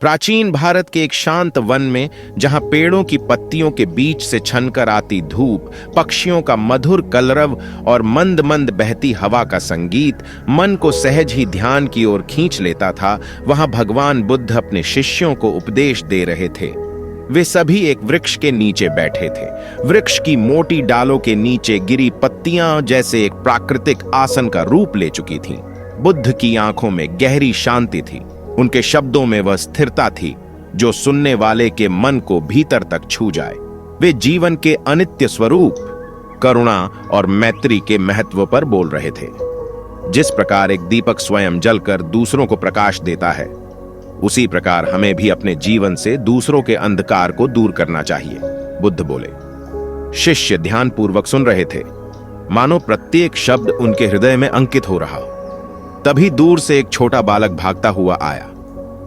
प्राचीन भारत के एक शांत वन में, जहां पेड़ों की पत्तियों के बीच से छनकर आती धूप, पक्षियों का मधुर कलरव और मंद मंद बहती हवा का संगीत मन को सहज ही ध्यान की ओर खींच लेता था, वहां भगवान बुद्ध अपने शिष्यों को उपदेश दे रहे थे। वे सभी एक वृक्ष के नीचे बैठे थे। वृक्ष की मोटी डालों के नीचे गिरी पत्तियां जैसे एक प्राकृतिक आसन का रूप ले चुकी थीं। बुद्ध की आंखों में गहरी शांति थी। उनके शब्दों में वह स्थिरता थी जो सुनने वाले के मन को भीतर तक छू जाए। वे जीवन के अनित्य स्वरूप, करुणा और मैत्री के महत्व पर बोल रहे थे। जिस प्रकार एक दीपक स्वयं जलकर दूसरों को प्रकाश देता है, उसी प्रकार हमें भी अपने जीवन से दूसरों के अंधकार को दूर करना चाहिए, बुद्ध बोले। शिष्य ध्यानपूर्वक सुन रहे थे, मानो प्रत्येक शब्द उनके हृदय में अंकित हो रहा हो। तभी दूर से एक छोटा बालक भागता हुआ आया।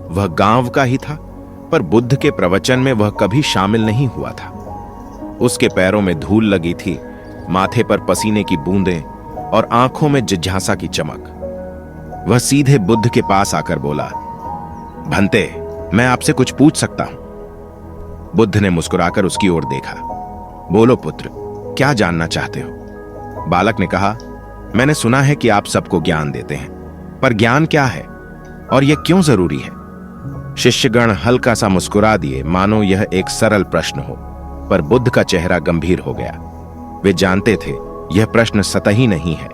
वह गांव का ही था, पर बुद्ध के प्रवचन में वह कभी शामिल नहीं हुआ था। उसके पैरों में धूल लगी थी, माथे पर पसीने की बूंदें और आंखों में जिज्ञासा की चमक। वह सीधे बुद्ध के पास आकर बोला, भंते, मैं आपसे कुछ पूछ सकता हूं? बुद्ध ने मुस्कुराकर उसकी ओर देखा। बोलो पुत्र, क्या जानना चाहते हो? बालक ने कहा, मैंने सुना है कि आप सबको ज्ञान देते हैं, पर ज्ञान क्या है और यह क्यों जरूरी है? शिष्यगण हल्का सा मुस्कुरा दिए, मानो यह एक सरल प्रश्न हो, पर बुद्ध का चेहरा गंभीर हो गया। वे जानते थे यह प्रश्न सतही नहीं है,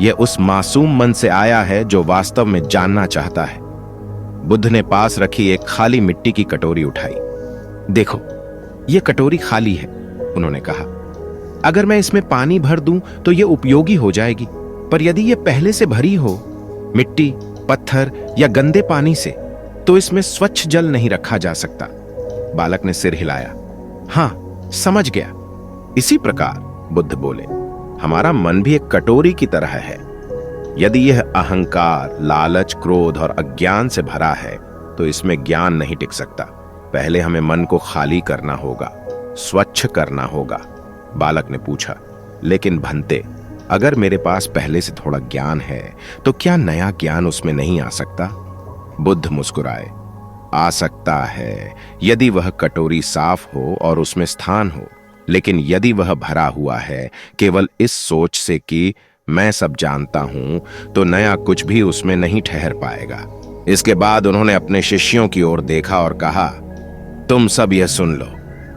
यह उस मासूम मन से आया है जो वास्तव में जानना चाहता है। बुद्ध ने पास रखी एक खाली मिट्टी की कटोरी उठाई। देखो, यह कटोरी खाली है, उन्होंने कहा। अगर मैं इसमें पानी भर दूं तो यह उपयोगी हो जाएगी, पर यदि यह पहले से भरी हो मिट्टी, पत्थर या गंदे पानी से, तो इसमें स्वच्छ जल नहीं रखा जा सकता। बालक ने सिर हिलाया। हां, समझ गया। इसी प्रकार, बुद्ध बोले, हमारा मन भी एक कटोरी की तरह है। यदि यह अहंकार, लालच, क्रोध और अज्ञान से भरा है, तो इसमें ज्ञान नहीं टिक सकता। पहले हमें मन को खाली करना होगा, स्वच्छ करना होगा। बालक ने पूछा, लेकिन भंते, अगर मेरे पास पहले से थोड़ा ज्ञान है, तो क्या नया ज्ञान उसमें नहीं आ सकता? बुद्ध मुस्कुराए। आ सकता है, यदि वह कटोरी साफ हो और उसमें स्थान हो। लेकिन यदि वह भरा हुआ है केवल इस सोच से कि मैं सब जानता हूं, तो नया कुछ भी उसमें नहीं ठहर पाएगा। इसके बाद उन्होंने अपने शिष्यों की ओर देखा और कहा, तुम सब यह सुन लो,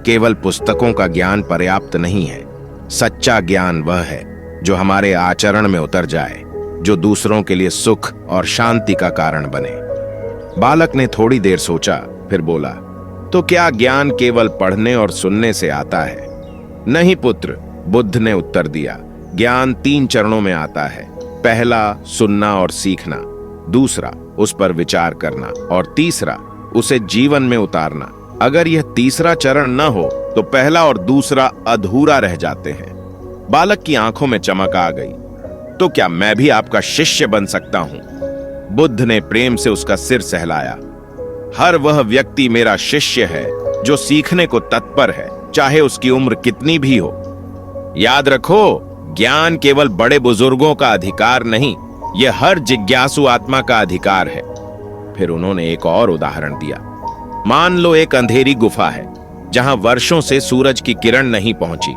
केवल पुस्तकों का ज्ञान पर्याप्त नहीं है। सच्चा ज्ञान वह है जो हमारे आचरण में उतर जाए, जो दूसरों के लिए सुख और शांति का कारण बने। बालक ने थोड़ी देर सोचा, फिर बोला, तो क्या ज्ञान केवल पढ़ने और सुनने से आता है? नहीं पुत्र, बुद्ध ने उत्तर दिया। ज्ञान 3 चरणों में आता है। पहला, सुनना और सीखना। दूसरा, उस पर विचार करना। और तीसरा, उसे जीवन में उतारना। अगर यह तीसरा चरण न हो तो पहला और दूसरा अधूरा रह जाते हैं। बालक की आंखों में चमक आ गई। तो क्या मैं भी आपका शिष्य बन सकता हूं? बुद्ध ने प्रेम से उसका सिर सहलाया। हर वह व्यक्ति मेरा शिष्य है जो सीखने को तत्पर है, चाहे उसकी उम्र कितनी भी हो। याद रखो, ज्ञान केवल बड़े बुजुर्गों का अधिकार नहीं, यह हर जिज्ञासु आत्मा का अधिकार है। फिर उन्होंने एक और उदाहरण दिया। मान लो एक अंधेरी गुफा है जहां वर्षों से सूरज की किरण नहीं पहुंची।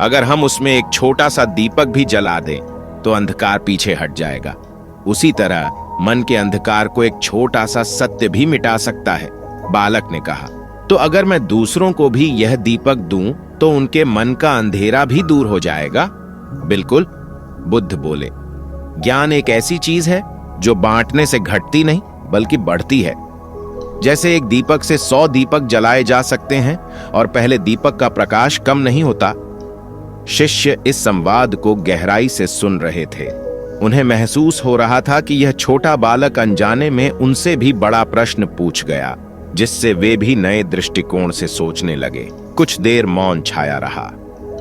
अगर हम उसमें एक छोटा सा दीपक भी जला दें तो अंधकार पीछे हट जाएगा। उसी तरह मन के अंधकार को एक छोटा सा सत्य भी मिटा सकता है, बालक ने कहा। तो अगर मैं दूसरों को भी यह दीपक दूं तो उनके मन का अंधेरा भी दूर हो जाएगा। बिल्कुल, बुद्ध बोले। ज्ञान एक ऐसी चीज है जो बांटने से घटती नहीं बल्कि बढ़ती है। जैसे एक दीपक से 100 दीपक जलाए जा सकते हैं और पहले दीपक का प्रकाश कम नहीं होता। शिष्य इस संवाद को गहराई से सुन रहे थे। उन्हें महसूस हो रहा था कि यह छोटा बालक अनजाने में उनसे भी बड़ा प्रश्न पूछ गया, जिससे वे भी नए दृष्टिकोण से सोचने लगे। कुछ देर मौन छाया रहा।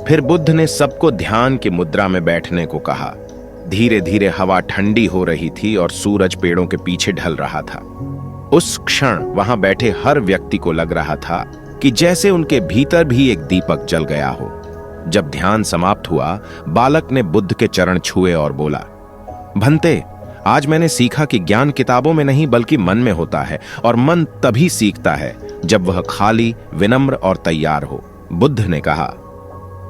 फिर बुद्ध ने सबको ध्यान की मुद्रा में बैठने को कहा। धीरे धीरे हवा ठंडी हो रही थी और सूरज पेड़ों के पीछे ढल रहा था। उस क्षण वहां बैठे हर व्यक्ति को लग रहा था कि जैसे उनके भीतर भी एक दीपक जल गया हो। जब ध्यान समाप्त हुआ, बालक ने बुद्ध के चरण छुए और बोला, भंते, आज मैंने सीखा कि ज्ञान किताबों में नहीं बल्कि मन में होता है, और मन तभी सीखता है जब वह खाली, विनम्र और तैयार हो। बुद्ध ने कहा,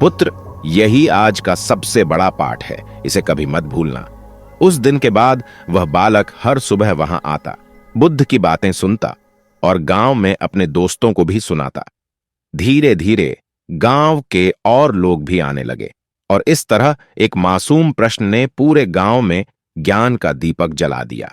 पुत्र, यही आज का सबसे बड़ा पाठ है, इसे कभी मत भूलना। उस दिन के बाद वह बालक हर सुबह वहां आता, बुद्ध की बातें सुनता और गांव में अपने दोस्तों को भी सुनाता। धीरे धीरे गांव के और लोग भी आने लगे, और इस तरह एक मासूम प्रश्न ने पूरे गांव में ज्ञान का दीपक जला दिया।